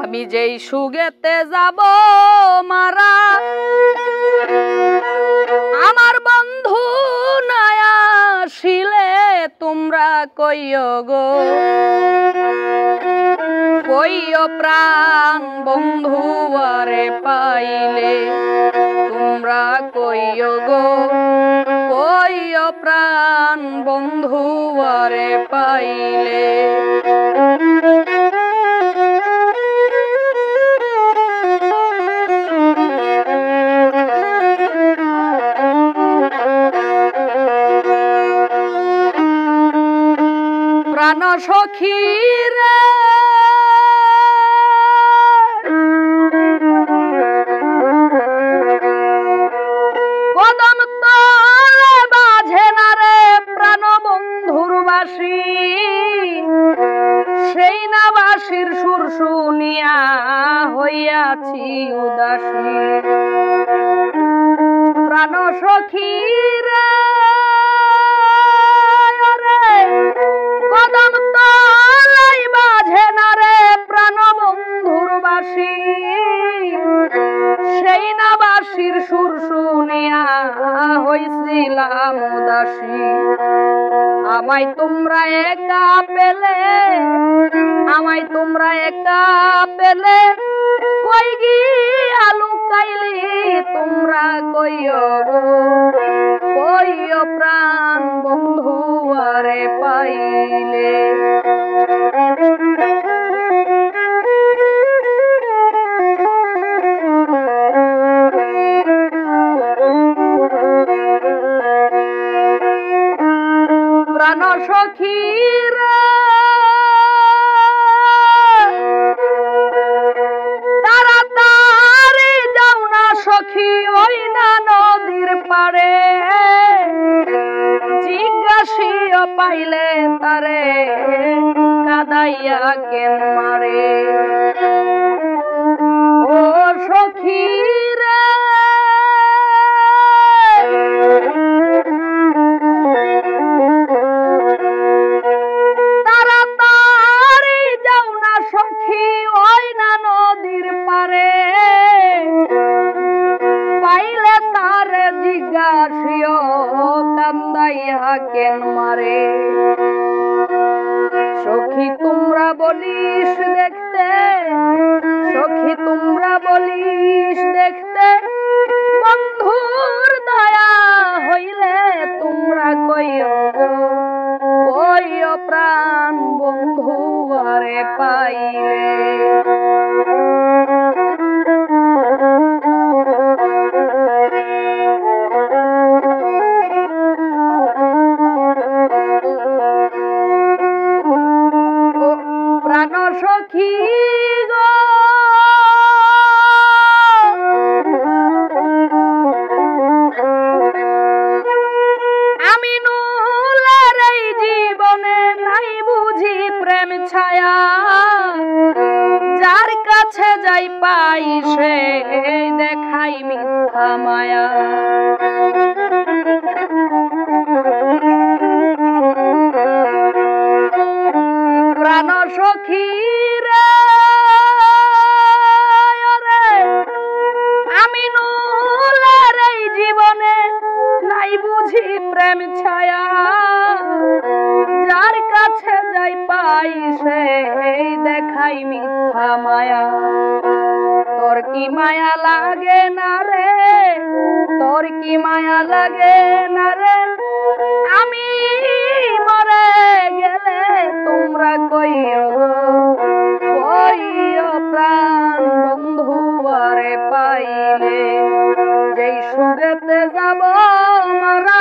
আমি যেই সুগেতে যাব মারা আমার বন্ধু নাই আসিলে তোমরা কইও গো কইও প্রাণ বন্ধু আরে পাইলে তোমরা কইও গো কইও প্রাণ বন্ধু আরে পাইলে প্রাণ সখী রে কদম তলে বাজে না রে প্রাণ বন্ধুর বাসি সেই না বাসির সুর শুনিয়া হইয়াছি উদাসী প্রাণ সখী রে কদম তলাই বাজে না রে প্রাণ বন্ধুর বাসি সেই না বাসির সুর শুনিয়া হইছিলাম উদাসী আমায় তোমরা একা পেলে আমায় তোমরা একা পেলে কই গিয়া লুকাইলি তোমরা কইও কইও প্রাণ বন্ধু আরে পাইলে প্রাণ সখী রে তাড়াতাড়ি যাও না সখী ওই না নদীর পাড়ে জিজ্ঞাসিও পাইলে তারে কাদাইয়া কেন মারে ও সখী রে তাড়াতাড়ি যাও না সখী ওই না নদীর পারে পাইলে তারে জিজ্ঞাসিও কান্দাইয়া কেন মারে সখী তোমরা বলিস দেখতে সখী তোমরা বলিস দেখতে বন্ধুর দয়া হইলে তোমরা কইও কইও প্রাণ বন্ধু আরে পাইলে প্রাণ সখী গো আমি নুলের এই জীবনে নাই বুঝি প্রেম ছায়া যার কাছে যাই পাই সে দেখাই মিথ্যা মায়া প্রাণ সখী রে আমি নুলের এই জীবনে নাই বুঝি প্রেম ছায়া যার কাছে যাই পাই সে দেখাই মিথ্যা মায়া তোর কি মায়া লাগে না রে তোর কি মায়া লাগে না রে আমি মরে গেলে তোমরা কইও কইও প্রাণ বন্ধু আরে পাইলে যেই সুগেতে যাব মারা